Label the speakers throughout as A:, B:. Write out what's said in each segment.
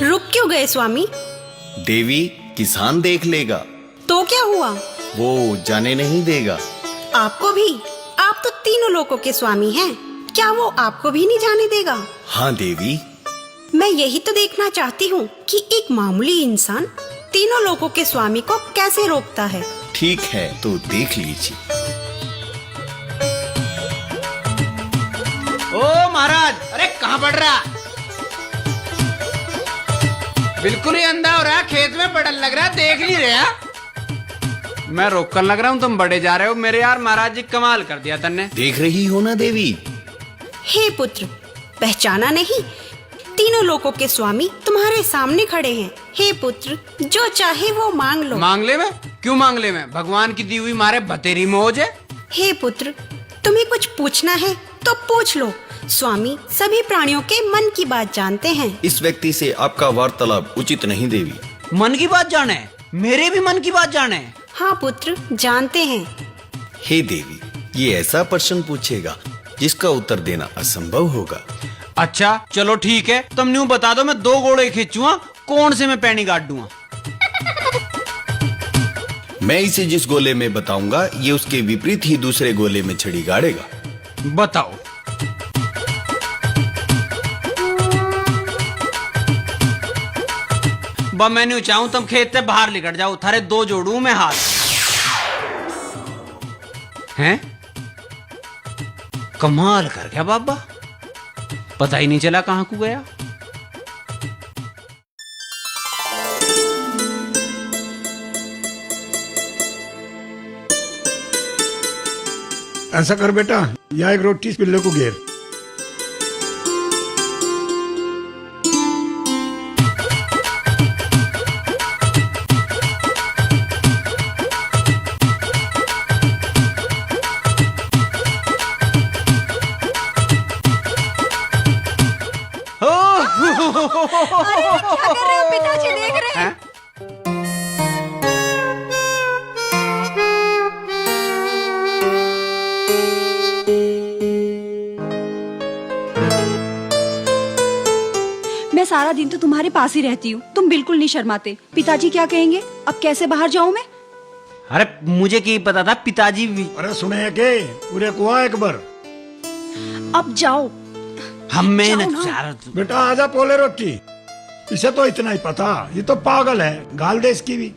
A: रुक क्यों गए स्वामी?
B: देवी, किसान देख लेगा
A: तो क्या हुआ?
B: वो जाने नहीं देगा।
A: आपको भी? आप तो तीनों लोगों के स्वामी हैं, क्या वो आपको भी नहीं जाने देगा?
B: हाँ देवी।
A: मैं यही तो देखना चाहती हूँ कि एक मामूली इंसान तीनों लोगों के स्वामी को कैसे रोकता है।
B: ठीक है, तो देख लीजिए।
C: ओ महाराज, अरे कहाँ बढ़ रहा? बिल्कुल ही अंधा हो रहा, खेत में बड़ा लग रहा, देख नहीं रहा। मैं रोक कर लग रहा हूँ, तुम बड़े जा रहे हो। मेरे यार महाराज जी कमाल कर दिया तन्ने।
B: देख रही हो ना देवी।
A: हे पुत्र, पहचाना नहीं? तीनों लोगों के स्वामी तुम्हारे सामने खड़े हैं। हे पुत्र, जो चाहे वो मांग लो।
C: मांग ले में? क्यों मांग ले में? भगवान की दी हुई मारे बतेरी मौज है।
A: हे पुत्र, तुम्हें कुछ पूछना है तो पूछ लो। स्वामी सभी प्राणियों के मन की बात जानते हैं।
B: इस व्यक्ति से आपका वार्तालाप उचित नहीं देवी।
C: मन की बात जाने? मेरे भी मन की बात जाने?
A: हाँ पुत्र, जानते हैं।
B: हे देवी, ये ऐसा प्रश्न पूछेगा जिसका उत्तर देना असंभव होगा।
C: अच्छा चलो ठीक है, तुम न्यू बता दो, मैं 2 घोड़े खींचूंगा, कौन से मैं पैनी काट दूंगा?
B: मैं इसे जिस गोले में बताऊंगा, ये उसके विपरीत ही दूसरे गोले में छड़ी गाड़ेगा।
C: बताओ। मैं नहीं चाहूं तुम खेत से बाहर निकल जाओ, थारे 2 जोड़ू मैं हाथ। हैं? कमाल कर गया बाबा, पता ही नहीं चला कहां को गया।
D: ऐसा कर बेटा, या एक रोटी पिल्ले को घेर।
A: क्या कर रहे हो पिताजी? देख रहे हैं?
E: मैं सारा दिन तो तुम्हारे पास ही रहती हूँ, तुम बिल्कुल नहीं शर्माते। पिताजी क्या कहेंगे? अब कैसे बाहर जाऊँ मैं?
C: अरे मुझे क्या पता था पिताजी भी।
D: अरे सुने के पूरे कुआ एक बार।
E: अब जाओ।
C: हम में
E: जाओ
C: न
E: ना।
C: चार।
D: बेटा आजा पोले रोटी। इसे तो इतना ही पता, ये तो पागल है, गाल दे इसकी भी।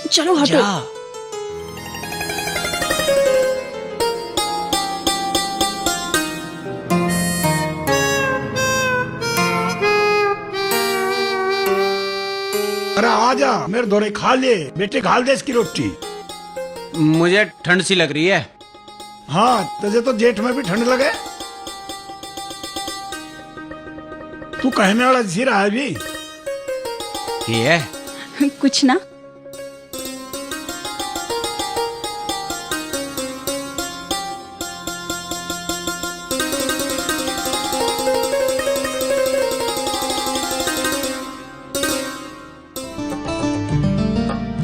E: चलो हटो।
C: जा।
D: अरे आजा, मेरे दोरे खा ले बेटे, गाल दे इसकी रोटी।
C: मुझे ठंड सी लग रही है।
D: हाँ, तुझे तो जेठ में भी ठंड लगे। तू कहने वाला जी रहा है भी।
C: ये है
E: कुछ ना।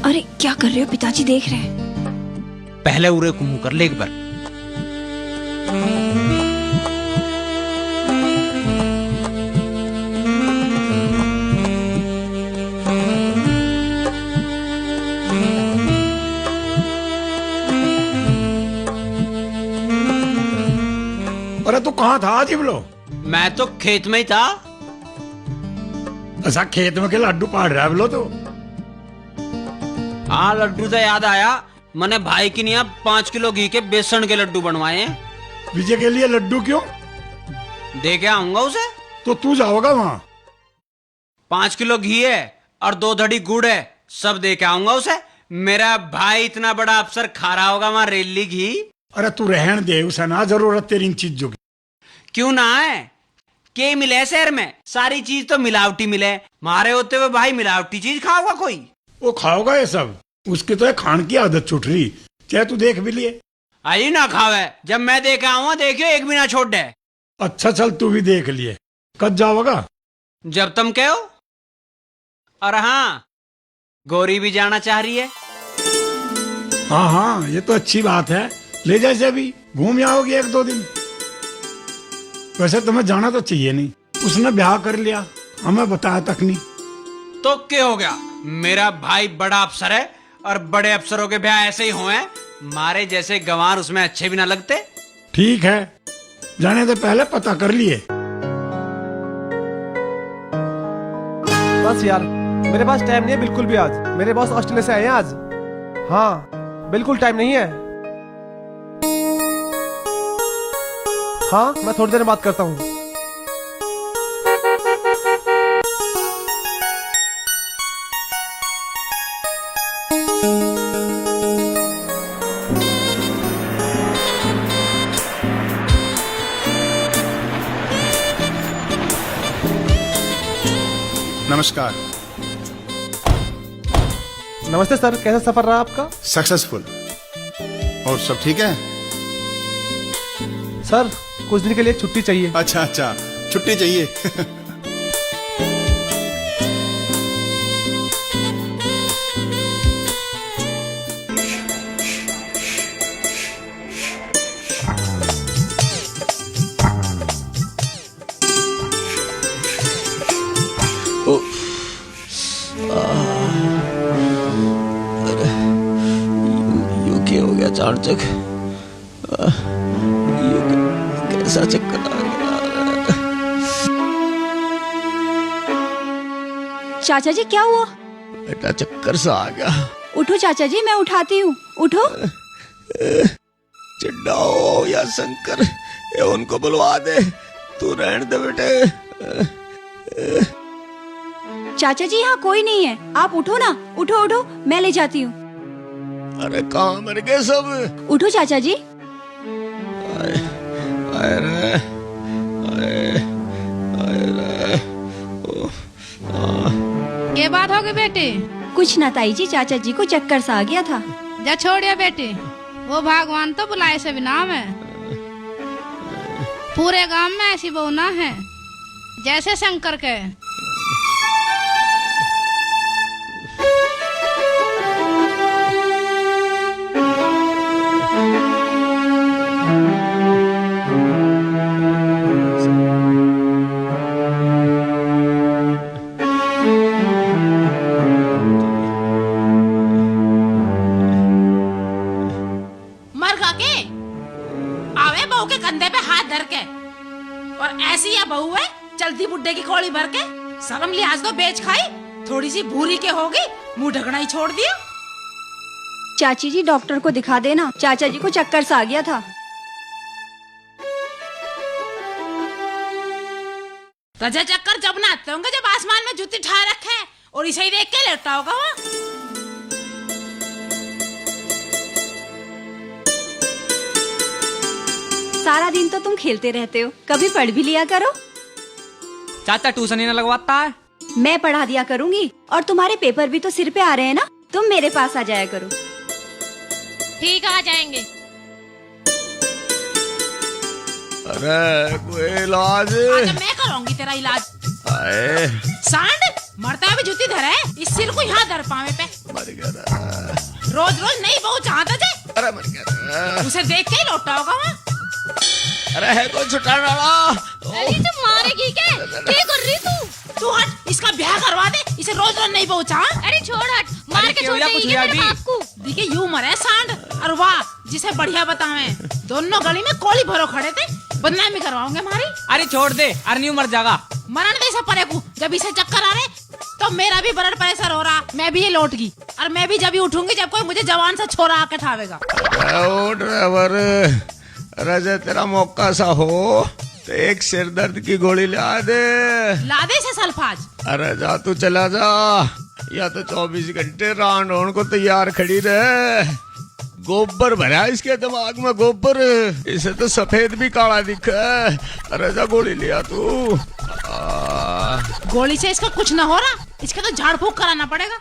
E: अरे क्या कर रहे हो? पिताजी देख रहे हैं।
C: पहले उरे को मुंह कर ले एक बार।
D: अरे तू कहाँ था आज बोलो?
C: मैं तो खेत में ही था।
D: ऐसा खेत में के लड्डू काट रहा है बोलो तो।
C: हाँ लड्डू तो याद आया, मैंने भाई की नहीं 5 किलो घी के बेसन के लड्डू बनवाए हैं।
D: विजय के लिए लड्डू क्यों?
C: दे के आऊंगा उसे।
D: तो तू जाओगा वहाँ?
C: 5 किलो घी है और 2 धड़ी गुड़ है, सब दे के आऊंगा उसे। मेरा भाई इतना बड़ा अफसर खा रहा होगा वहां रेली घी।
D: अरे तू रहन दे, उसे ना जरूरत तेरी इन चीजों की।
C: क्यों ना है? के मिले शहर में? सारी चीज तो मिलावटी मिले। मारे होते हुए भाई मिलावटी चीज खाओगा कोई?
D: वो खाओगा ये सब, उसकी तो है खान की आदत छूट रही, चाहे तू देख भी लिए।
C: आई ना खावे, जब मैं देखे आऊंगा देखियो एक भी ना छोड़ दे।
D: अच्छा चल तू भी देख लिए, कब जाओगा?
C: जब तुम कहो। और हाँ, गौरी भी जाना चाह रही है।
D: हाँ हाँ, ये तो अच्छी बात है, ले जा इसे भी, घूम आओगी 1-2 दिन। वैसे तुम्हें जाना तो चाहिए नहीं, उसने ब्याह कर लिया, हमें बताया तक नहीं।
C: तो क्या हो गया, मेरा भाई बड़ा अफसर है और बड़े अफसरों के ब्याह ऐसे ही हुए, मारे जैसे गंवार उसमें अच्छे भी ना लगते।
D: ठीक है, जाने से पहले पता कर लिए।
F: बस यार, मेरे पास टाइम नहीं है बिल्कुल भी आज। मेरे बॉस ऑस्ट्रेलिया से आए हैं आज। हाँ, बिल्कुल टाइम नहीं है। हाँ, मैं थोड़ी देर में बात करता हूँ।
G: नमस्कार।
F: नमस्ते सर, कैसा सफर रहा आपका?
G: सक्सेसफुल। और सब ठीक है?
F: सर, कुछ दिन के लिए छुट्टी चाहिए।
G: अच्छा अच्छा, छुट्टी चाहिए।
H: ये हो गया चार्जक। कैसा चक्कर आ गया।
E: चाचा जी क्या हुआ?
H: बेटा चक्कर सा आ गया।
E: उठो चाचा जी, मैं उठाती हूँ, उठो।
H: चिड्डाओ या शंकर, ये उनको बुलवा दे, तू रहने दे बेटे।
E: चाचा जी यहाँ कोई नहीं है, आप उठो ना, उठो उठो, मैं ले जाती हूँ।
H: अरे कहाँ मर गए सब?
E: उठो चाचा जी।
H: आए, आए रे, आए, आए रे,
I: ये बात होगी बेटे?
E: कुछ ना ताई जी, चाचा जी को चक्कर सा आ गया था।
I: जा छोड़िए बेटे, वो भगवान तो बुलाए से भी नाम है। पूरे गांव में ऐसी बहू ना है जैसे शंकर के।
J: ऐसी या बहू है चलती बुड्ढे की कोड़ी भर के, शर्म लिहाज तो बेच खाई, थोड़ी सी भूरी के होगी, मुंह ढकना ही छोड़ दिया।
E: चाची जी डॉक्टर को दिखा देना, चाचा जी को चक्कर सा आ गया था।
J: रजा चक्कर जब ना आते होंगे जब आसमान में जूती ठा रखे है और इसे ही देख के लेटता होगा वो।
E: सारा दिन तो तुम खेलते रहते हो, कभी पढ़ भी लिया करो।
C: चाचा ट्यूशन ही ना लगवाता है।
E: मैं पढ़ा दिया करूंगी, और तुम्हारे पेपर भी तो सिर पे आ रहे हैं ना, तुम मेरे पास आ जाया करो।
I: ठीक आ जाएंगे।
H: अरे कोई इलाज?
J: आज मैं करूंगी तेरा इलाज।
H: आए
J: सांड मरता भी जूती धरे, इस सिर को यहाँ धर पावे पे।
H: मर गया।
J: रोज रोज नई बहू चाहता थे।
H: अरे मर गया।
J: उसे देख के ही लौटा होगा वहाँ।
H: अरे है कोई छुट्टा डाला।
I: अरे तो मारेगी क्या? क्या कर रही
J: तू हट, इसका ब्याह करवा दे, इसे रोज रोज नहीं बहू चाह।
I: अरे छोड़ हट, मार के छोड़ देगी मेरे बाप को।
J: दिखे यूं मरे सांड, और वाह जिसे बढ़िया बतावे, दोनों गली में कोली भरो खड़े थे, बदनामी करवाओगे हमारी।
C: अरे छोड़ दे, अरन्यू मर जाएगा।
J: मरण दे इसे परे को, जब इसे चक्कर आ रहे तो मेरा भी ब्लड प्रेशर हो रहा, मैं भी ये लौट गई, और मैं भी जब ही उठूंगी जब कोई मुझे जवान सा छोरा आके ठावेगा।
H: ओ ड्राइवर, रजा तेरा मौका सा हो तो एक सिर दर्द की गोली ला दे।
J: ला दे इसे सल्फाज।
H: अरे जा तू चला जा, या तो 24 घंटे राउंड होने को तैयार खड़ी रहे। गोबर भरा इसके दिमाग में, गोबर, इसे तो सफेद भी काला दिखा। अरे जा गोली लिया तू।
J: गोली से इसका कुछ न हो रहा, इसका तो झाड़ फूक कराना पड़ेगा।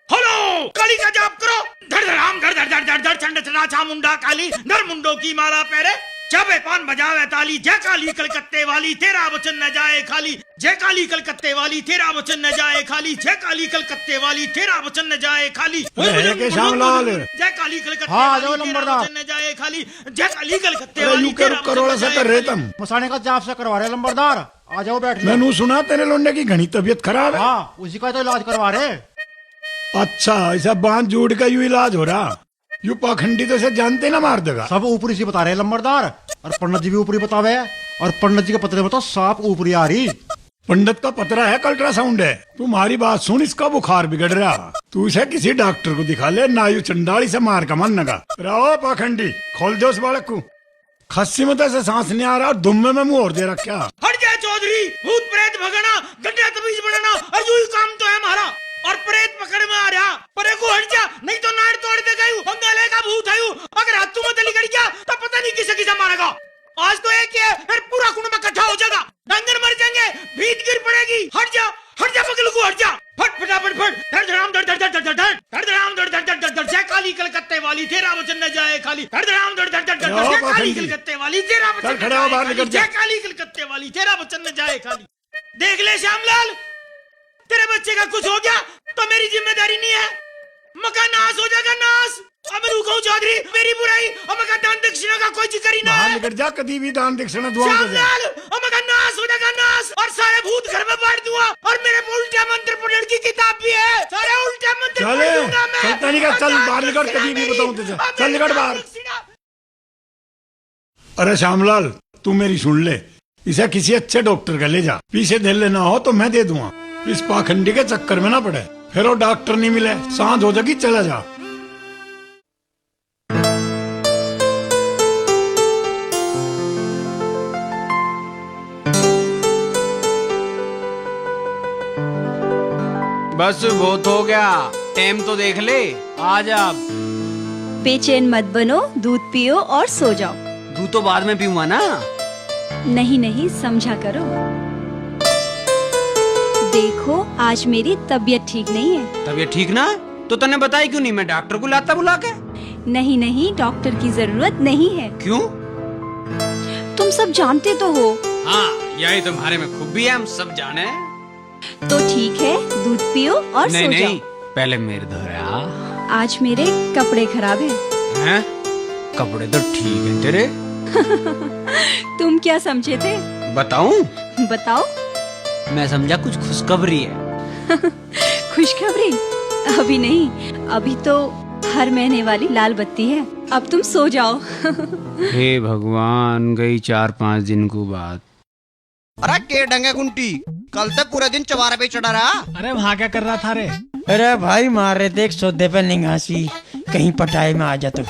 K: हेलो, काली का जाप करो। धड़ धड़ आम धड़ धड़ धड़ धड़ धड़ चंड चना चामुंडा काली, धर मुंडो की माला पहरे, चाबे पान बजावे ताली, जय काली कलकत्ते वाली तेरा वचन न जाए खाली, जय काली कलकत्ते वाली तेरा वचन न जाए खाली, जय काली कलकत्ते वाली तेरा वचन न जाए खाली,
D: के श्यामलाल
K: जय काली कलकत्ते
F: हाँ,
K: वाली तेरा वचन न जाए खाली, जय काली कलकत्ते वाली
D: के रुक करोड़ा से कर रहे तुम
F: मसाने का जाप से करवा रहे लंबरदार। आ जाओ बैठ लो।
D: मैंने सुना तेरे लोंडे की घनी तबीयत खराब है।
F: हाँ, उसी का तो इलाज करवा रहे।
D: अच्छा, ऐसा बांध जोड़ का यू इलाज हो रहा। यू पाखंडी तो से जानते ना मार देगा।
F: सब ऊपरी से बता रहे लंबरदार, और पंडित जी भी ऊपरी बतावे, और पंडित जी के पत्र में तो साफ ऊपरी आ रही।
D: पंडित का पतरा है, अल्ट्रासाउंड है। तुम्हारी बात सुन, इसका बुखार बिगड़ रहा। तू इसे किसी डॉक्टर को दिखा ले, ना यू चंडाली से मार का मन नगा। रहो पाखंडी, खोल दो उस बालक को। खस्सी में तो ऐसे सांस नहीं आ रहा, और दुम्मे में मुंह और दे रखा।
K: हट जाए चौधरी, भूत प्रेत भगाना, गड्ढा तमीज बनाना, और यू ही काम तो है हमारा। और प्रेत पकड़ में आ रहा, परे को हट जा, नहीं तो नाड़ तोड़ दे गयू, बंगाले का भूत है। अगर हाथों में तली गड़ गया तो पता नहीं किसे किसे मारेगा। आज तो एक ही है, फिर पूरा कुंड में इकट्ठा हो जाएगा, डंगर मर जाएंगे, भीत गिर पड़ेगी। हट जा पगलू को, हट जा, फट फटाफट फट, धड़ धड़ाम धड़ धड़ धड़ धड़ धड़ धड़ धड़ाम धड़ धड़ धड़ धड़ धड़, जय काली कलकत्ते वाली तेरा वचन न जाए खाली, धड़ धड़ाम धड़ धड़ धड़ धड़ धड़, जय काली कलकत्ते वाली तेरा वचन न जाए खाली, जय काली कलकत्ते वाली तेरा वचन न जाए खाली। देख ले श्यामलाल, तेरे बच्चे का कुछ हो गया तो मेरी जिम्मेदारी नहीं है, मकान नाश हो जाएगा, नाश। अब मैं रुका हूं चौधरी, मेरी बुराई और मकान दान दक्षिणा का कोई जिक्र ही ना है।
D: निकट जा, कभी भी दान दक्षिणा दुआ
K: श्यामलाल, और मकान नाश हो जाएगा, नाश, और सारे भूत घर में बांट दूंगा, और मेरे उल्टा मंत्र पढ़ने की किताब भी है, सारे उल्टा मंत्र पढ़ दूंगा मैं।
D: चलता नहीं, चल बाहर निकट, कभी भी बताऊं तुझे, चल निकट बाहर। अरे श्यामलाल, तू मेरी सुन ले, इसे किसी अच्छे डॉक्टर का ले जा। पीछे दे लेना हो तो मैं दे दूंगा, इस पाखंडी के चक्कर में ना पड़े। फिर वो डॉक्टर नहीं मिले, सांझ हो जाएगी, चला जा।
C: बस बहुत हो गया, टाइम तो देख ले, आ जा।
E: बेचैन मत बनो, दूध पियो और सो जाओ।
C: दूध तो बाद में पीऊंगा ना।
E: नहीं नहीं, समझा करो। देखो, आज मेरी तबीयत ठीक नहीं है।
C: तबीयत ठीक ना? तो तने बताई क्यों नहीं? मैं डॉक्टर को लाता बुला के।
E: नहीं नहीं, डॉक्टर की जरूरत नहीं है।
C: क्यों?
E: तुम सब जानते तो हो।
C: हाँ, यही तुम्हारे में खूबी है, हम सब जाने।
E: तो ठीक है, दूध पियो और
C: नहीं,
E: सो
C: नहीं,
E: जाओ।
C: पहले मेरे धोया।
E: आज मेरे कपड़े खराब हैं।
C: कपड़े तो ठीक हैं तेरे।
E: तुम क्या समझे थे?
C: बताऊं?
E: बताओ।
C: मैं समझा कुछ खुशखबरी है।
E: खुशखबरी? अभी नहीं, अभी तो हर महीने वाली लाल बत्ती है। अब तुम सो जाओ।
C: हे भगवान, गई 4-5 दिन को बात।
L: अरे के डंगे गुंटी, कल तक पूरे दिन चवारे पे चढ़ा रहा।
F: अरे वहाँ क्या कर रहा था रे?
L: अरे भाई मार रहे थे एक सौदे पे निगासी, कहीं पटाए में आ जा तो।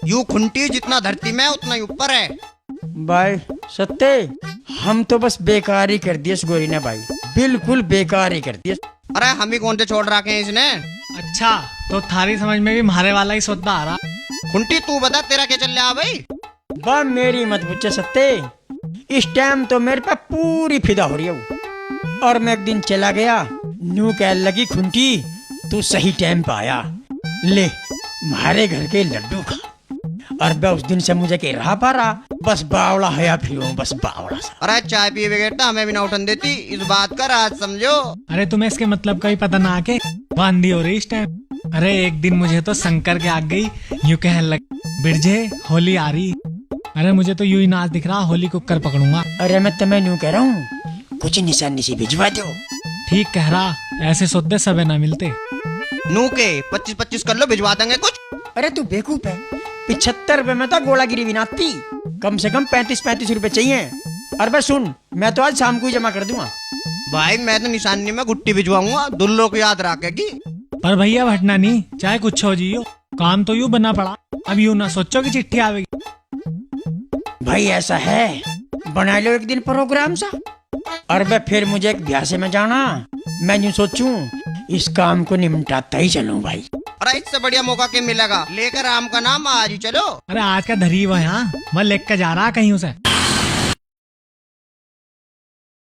L: यू खुंटी जितना धरती में उतना ही ऊपर है।
M: भाई सत्ते, हम तो बस बेकार ही कर दिया इस गोरी ने भाई, बिल्कुल बेकार ही कर दिया।
L: अरे हम ही कौन से छोड़ रखे हैं इसने।
F: अच्छा, तो थारी समझ में भी मारे वाला ही सौदा आ रहा।
L: खुंटी तू बता, तेरा क्या चल रहा भाई?
M: बा मेरी मत पूछे सत्ते, इस टाइम तो मेरे पे पूरी फिदा हो रही है वो। और मैं एक दिन चला गया, न्यू कह लगी खुंटी तू सही टाइम पे आया, ले हमारे घर के लड्डू खा। और मैं उस दिन से मुझे कह रहा पारा, बस बावड़ा है फिर बस बावड़ा सा।
L: अरे चाय पिए बगैर तो हमें भी ना उठन देती, इस बात का राज समझो।
F: अरे तुम्हें इसके मतलब का ही पता ना आके बांधी हो रही इस टाइम। अरे एक दिन मुझे तो शंकर के आग गई, यूं कह लग बिरजे होली आ रही। अरे मुझे तो यूं ही नाच दिख रहा, होली को कर पकड़ूंगा।
M: अरे मैं तुम्हें यूं कह रहा हूँ, कुछ निशानी से भिजवा दो।
F: ठीक कह रहा, ऐसे सौदे सबे ना मिलते।
L: नू के 25-25 कर लो, भिजवा देंगे कुछ।
M: अरे तू बेवकूफ है, 75 रुपए में तो गोलागिरी भी नाती, कम से कम 35-35 रुपए चाहिए। और बस सुन, मैं तो आज शाम को ही जमा कर दूंगा।
L: भाई मैं तो निशानी में गुट्टी भिजवाऊंगा, दुल्लो को याद रखेगी।
F: पर भैया भटना नहीं, चाहे कुछ हो जियो, काम तो यूं बना पड़ा। अब यूं ना सोचो कि चिट्ठी आवेगी।
M: भाई ऐसा है, बना लो एक दिन प्रोग्राम सा। और बे फिर मुझे एक ब्याह से में जाना, मैं यूं सोचूं इस काम को निमटाता ही चलूं भाई।
L: अरे इससे बढ़िया मौका क्या मिलेगा, लेकर राम का नाम आज ही चलो।
F: अरे आज का धरी वो यहाँ, वह लेकर जा रहा कहीं उसे।